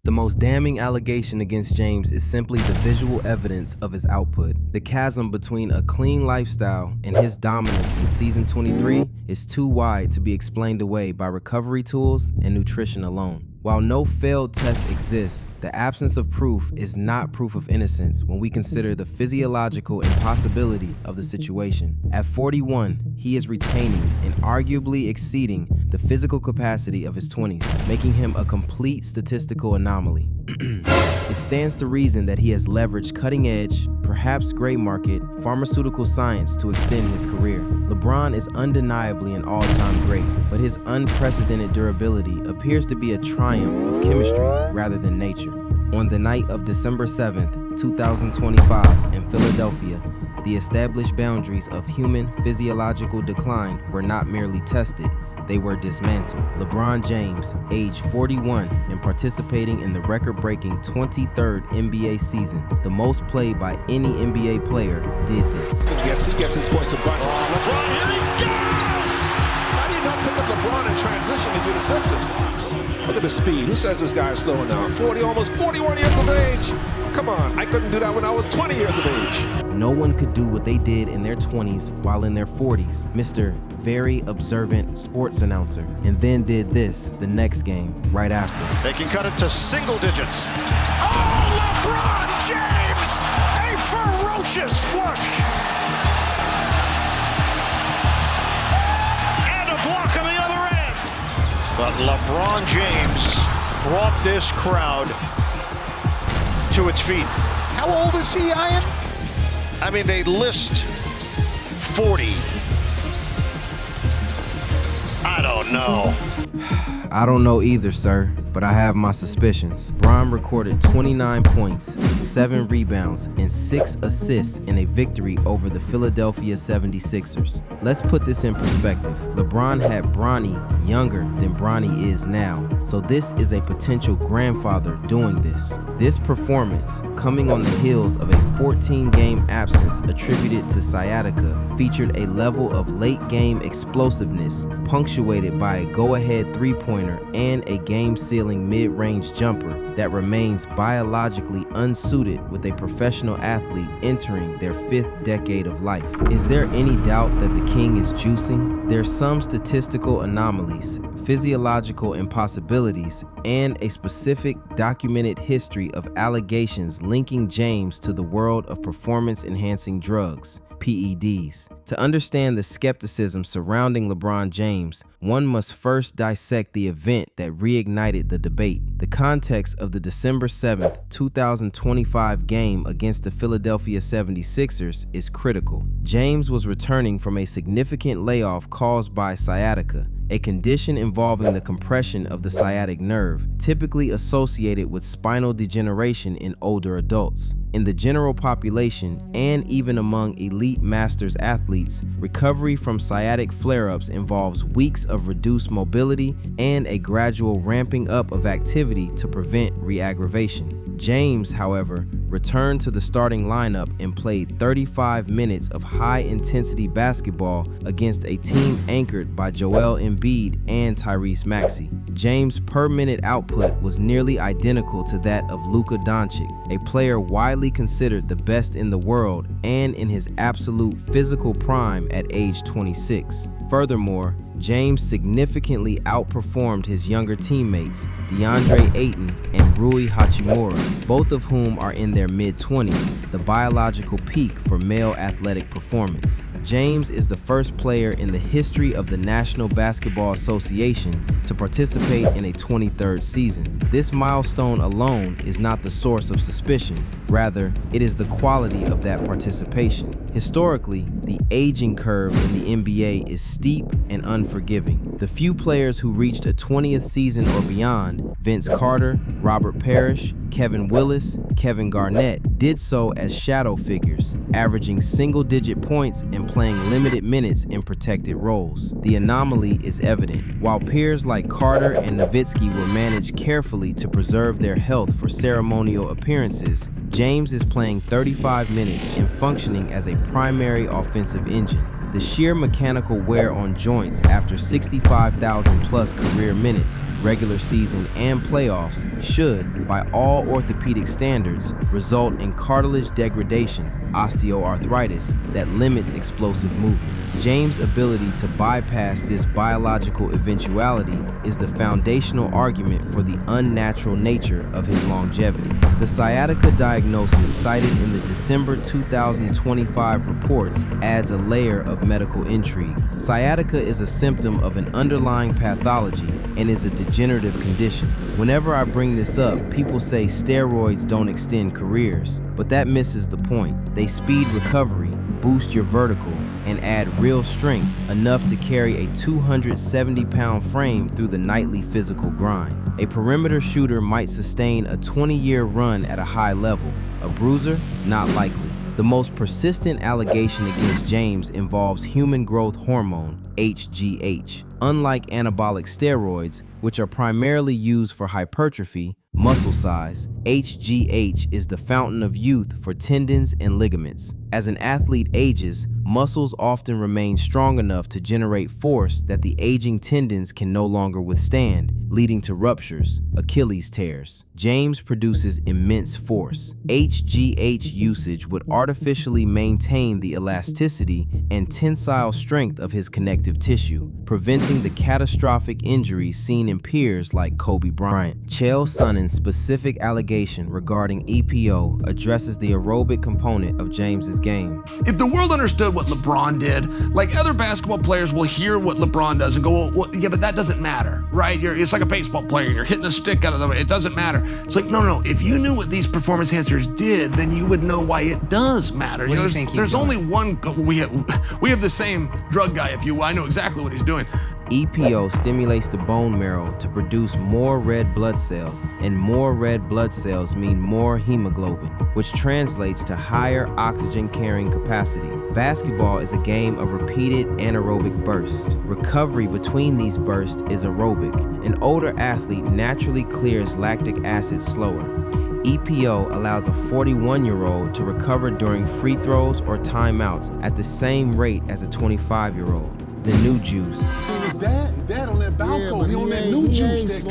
The most damning allegation against James is simply the visual evidence of his output. The chasm between a clean lifestyle and his dominance in season 23 is too wide to be explained away by recovery tools and nutrition alone. While no failed test exists, the absence of proof is not proof of innocence when we consider the physiological impossibility of the situation. At 41, he is retaining and arguably exceeding the physical capacity of his 20s, making him a complete statistical anomaly. It stands to reason that he has leveraged cutting-edge, perhaps gray market, pharmaceutical science to extend his career. LeBron is undeniably an all-time great, but his unprecedented durability appears to be a triumph of chemistry rather than nature. On the night of December 7th, 2025, in Philadelphia, the established boundaries of human physiological decline were not merely tested, they were dismantled. LeBron James, age 41 and participating in the record-breaking 23rd NBA season, the most played by any NBA player, did this. He gets his points a bunch. LeBron, here he goes! How do you not pick up LeBron in transition to do the Sixers? Look at the speed. Who says this guy is slowing down? Almost 41 years of age. Come on, I couldn't do that when I was 20 years of age. No one could do what they did in their 20s while in their 40s. Mr. Very observant sports announcer, and then did this the next game right after. They can cut it to single digits. Oh, LeBron James! A ferocious flush! And a block on the other end. But LeBron James brought this crowd to its feet. How old is he, Ian? I mean, they list 40. I don't know. I don't know either, sir, but I have my suspicions. Bron recorded 29 points, 7 rebounds, and 6 assists in a victory over the Philadelphia 76ers. Let's put this in perspective. LeBron had Bronny younger than Bronny is now, so this is a potential grandfather doing this. This performance, coming on the heels of a 14-game absence attributed to sciatica, featured a level of late-game explosiveness punctuated by a go-ahead three-pointer and a game-sealing mid-range jumper that remains biologically unsuited with a professional athlete entering their 5th decade of life. Is there any doubt that the king is juicing? There's some statistical anomalies, physiological impossibilities, and a specific documented history of allegations linking James to the world of performance-enhancing drugs, PEDs. To understand the skepticism surrounding LeBron James, one must first dissect the event that reignited the debate. The context of the December 7th, 2025 game against the Philadelphia 76ers is critical. James was returning from a significant layoff caused by sciatica, a condition involving the compression of the sciatic nerve, typically associated with spinal degeneration in older adults. In the general population, and even among elite masters athletes, recovery from sciatic flare-ups involves weeks of reduced mobility and a gradual ramping up of activity to prevent re-aggravation. James, however, returned to the starting lineup and played 35 minutes of high-intensity basketball against a team anchored by Joel Embiid and Tyrese Maxey. James' per-minute output was nearly identical to that of Luka Doncic, a player widely considered the best in the world and in his absolute physical prime at age 26. Furthermore, James significantly outperformed his younger teammates, DeAndre Ayton and Rui Hachimura, both of whom are in their mid-20s, the biological peak for male athletic performance. James is the first player in the history of the National Basketball Association to participate in a 23rd season. This milestone alone is not the source of suspicion. Rather, it is the quality of that participation. Historically, the aging curve in the NBA is steep and unforgiving. The few players who reached a 20th season or beyond, Vince Carter, Robert Parrish, Kevin Willis, Kevin Garnett, did so as shadow figures, averaging single-digit points and playing limited minutes in protected roles. The anomaly is evident. While peers like Carter and Nowitzki were managed carefully to preserve their health for ceremonial appearances, James is playing 35 minutes and functioning as a primary offensive engine. The sheer mechanical wear on joints after 65,000 plus career minutes, regular season and playoffs should, by all orthopedic standards, result in cartilage degradation, osteoarthritis, that limits explosive movement. James' ability to bypass this biological eventuality is the foundational argument for the unnatural nature of his longevity. The sciatica diagnosis cited in the December 2025 reports adds a layer of medical intrigue. Sciatica is a symptom of an underlying pathology and is a degenerative condition. Whenever I bring this up, people say steroids don't extend careers, but that misses the point. They speed recovery, boost your vertical, and add real strength, enough to carry a 270-pound frame through the nightly physical grind. A perimeter shooter might sustain a 20-year run at a high level. A bruiser? Not likely. The most persistent allegation against James involves human growth hormone, HGH. Unlike anabolic steroids, which are primarily used for hypertrophy, muscle size, HGH is the fountain of youth for tendons and ligaments. As an athlete ages, muscles often remain strong enough to generate force that the aging tendons can no longer withstand, leading to ruptures, Achilles tears. James produces immense force. HGH usage would artificially maintain the elasticity and tensile strength of his connective tissue, preventing the catastrophic injuries seen in peers like Kobe Bryant. Chael Sonnen's specific allegation regarding EPO addresses the aerobic component of James's game. If the world understood what LeBron did, like other basketball players will hear what LeBron does and go, well, yeah, but that doesn't matter, right? It's like a baseball player. You're hitting a stick out of the way. It doesn't matter. It's like, no. If you knew what these performance enhancers did, then you would know why it does matter. What do you think he's there's doing? only one. We have the same drug guy, if you will. I know exactly what he's doing. EPO stimulates the bone marrow to produce more red blood cells, and more red blood cells mean more hemoglobin, which translates to higher oxygen carrying capacity. Basketball is a game of repeated anaerobic bursts. Recovery between these bursts is aerobic. An older athlete naturally clears lactic acid slower. EPO allows a 41-year-old to recover during free throws or timeouts at the same rate as a 25-year-old. The new juice. Dad on that balcony, he on that new juice.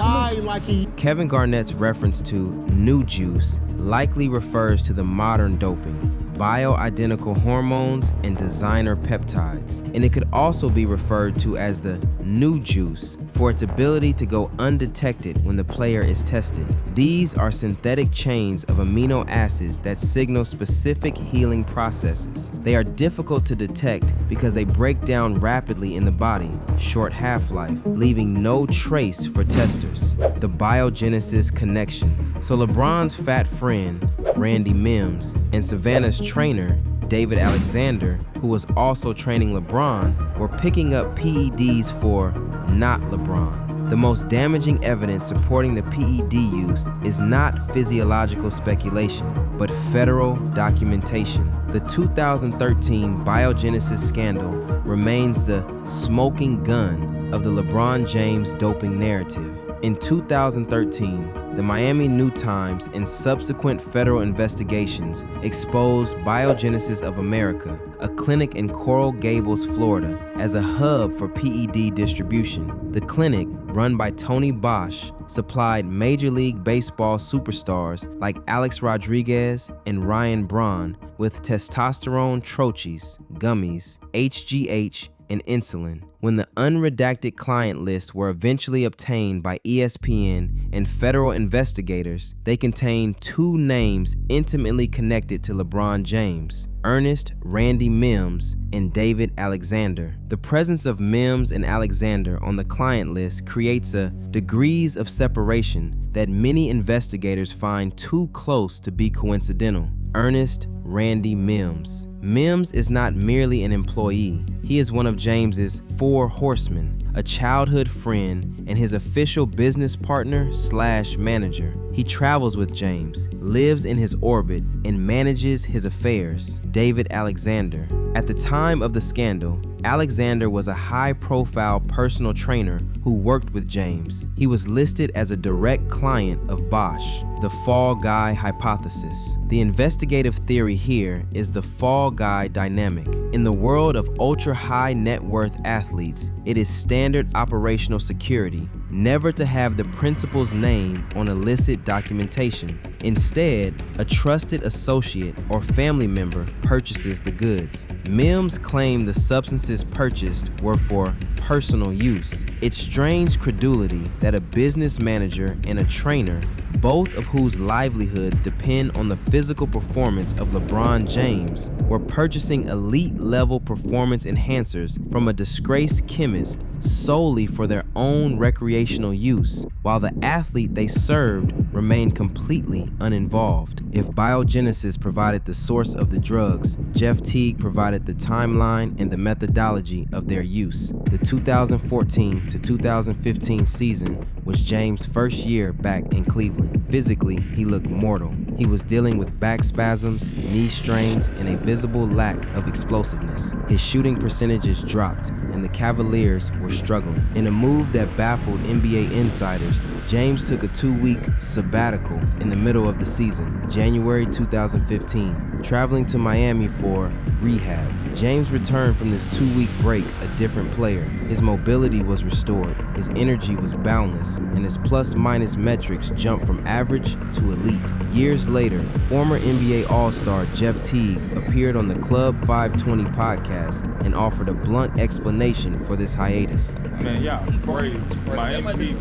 Kevin Garnett's reference to new juice likely refers to the modern doping, bioidentical hormones and designer peptides, and it could also be referred to as the new juice for its ability to go undetected when the player is tested. These are synthetic chains of amino acids that signal specific healing processes. They are difficult to detect because they break down rapidly in the body, short half-life, leaving no trace for testers. The Biogenesis connection. So LeBron's fat friend, Randy Mims, and Savannah's trainer, David Alexander, who was also training LeBron, were picking up PEDs for not LeBron. The most damaging evidence supporting the PED use is not physiological speculation, but federal documentation. The 2013 Biogenesis scandal remains the smoking gun of the LeBron James doping narrative. In 2013, the Miami New Times and subsequent federal investigations exposed Biogenesis of America, a clinic in Coral Gables, Florida, as a hub for PED distribution. The clinic, run by Tony Bosch, supplied Major League Baseball superstars like Alex Rodriguez and Ryan Braun with testosterone troches, gummies, HGH, and insulin. When the unredacted client lists were eventually obtained by ESPN and federal investigators, they contained two names intimately connected to LeBron James: Ernest Randy Mims and David Alexander. The presence of Mims and Alexander on the client list creates a degrees of separation that many investigators find too close to be coincidental. Ernest Randy Mims. Mims is not merely an employee. He is one of James's four horsemen, a childhood friend, and his official business partner / manager. He travels with James, lives in his orbit, and manages his affairs. David Alexander. At the time of the scandal, Alexander was a high-profile personal trainer who worked with James. He was listed as a direct client of Bosch. The fall guy hypothesis. The investigative theory here is the fall guy dynamic. In the world of ultra-high net worth athletes, it is standard operational security never to have the principal's name on illicit documentation. Instead, a trusted associate or family member purchases the goods. Mims claimed the substances purchased were for personal use. It strains credulity that a business manager and a trainer, both of whose livelihoods depend on the physical performance of LeBron James, were purchasing elite-level performance enhancers from a disgraced chemist solely for their own recreational use, while the athlete they served remained completely uninvolved. If Biogenesis provided the source of the drugs, Jeff Teague provided the timeline and the methodology of their use. The 2014 to 2015 season was James' first year back in Cleveland. Physically, he looked mortal. He was dealing with back spasms, knee strains, and a visible lack of explosiveness. His shooting percentages dropped, and the Cavaliers were struggling. In a move that baffled NBA insiders, James took a 2-week sabbatical in the middle of the season, January 2015, traveling to Miami for rehab. James returned from this 2-week break a different player. His mobility was restored, his energy was boundless, and his plus-minus metrics jumped from average to elite. Years later, former NBA All-Star Jeff Teague appeared on the Club 520 podcast and offered a blunt explanation for this hiatus. Man, y'all crazy. Miami Heat,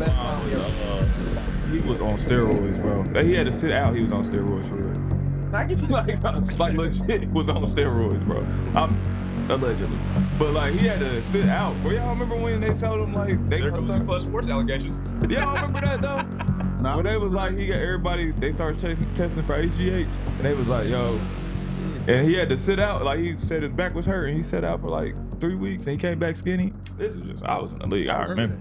he was on steroids, bro. He had to sit out. He was on steroids for real. Like legit was on steroids, bro. Allegedly. But like he had to sit out. Bro, y'all remember when they told him like they There goes the Clutch Sports allegations. Y'all remember that though? Nah. When they was like he got everybody, they started testing for HGH, and they was like, yo, and he had to sit out. Like he said his back was hurt, and he sat out for like 3 weeks, and he came back skinny. This was just, I was in the league, I remember.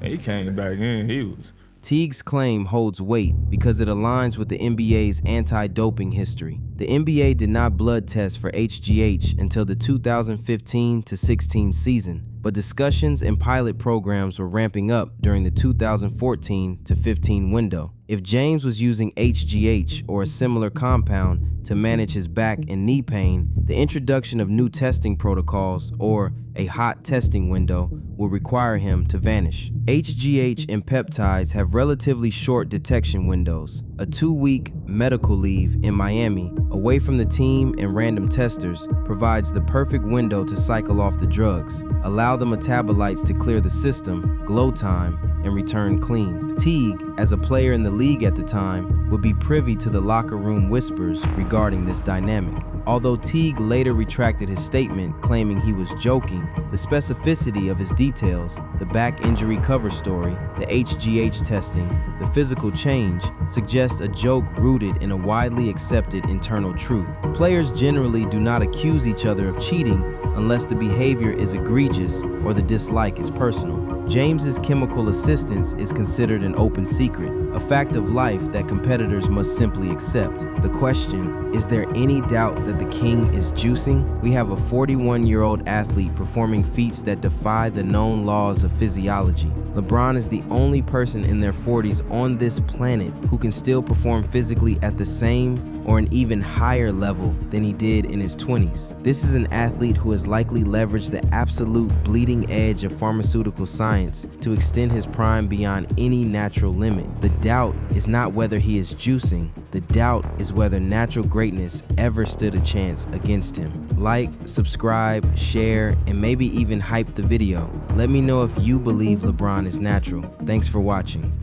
And he came back in, he was. Teague's claim holds weight because it aligns with the NBA's anti-doping history. The NBA did not blood test for HGH until the 2015-16 season, but discussions and pilot programs were ramping up during the 2014-15 window. If James was using HGH or a similar compound to manage his back and knee pain, the introduction of new testing protocols or a hot testing window will require him to vanish. HGH and peptides have relatively short detection windows. A 2-week medical leave in Miami, away from the team and random testers, provides the perfect window to cycle off the drugs, allow the metabolites to clear the system, glow time, and return clean. Teague, as a player in the league at the time, would be privy to the locker room whispers regarding this dynamic. Although Teague later retracted his statement claiming he was joking, the specificity of his details, the back injury cover story, the HGH testing, the physical change, suggests a joke rooted in a widely accepted internal truth. Players generally do not accuse each other of cheating unless the behavior is egregious or the dislike is personal. James's chemical assistance is considered an open secret, a fact of life that competitors must simply accept. The question, is there any doubt that the king is juicing? We have a 41-year-old athlete performing feats that defy the known laws of physiology. LeBron is the only person in their 40s on this planet who can still perform physically at the same or an even higher level than he did in his 20s. This is an athlete who has likely leveraged the absolute bleeding edge of pharmaceutical science to extend his prime beyond any natural limit. The doubt is not whether he is juicing, the doubt is whether natural greatness ever stood a chance against him. Like, subscribe, share, and maybe even hype the video. Let me know if you believe LeBron is natural. Thanks for watching.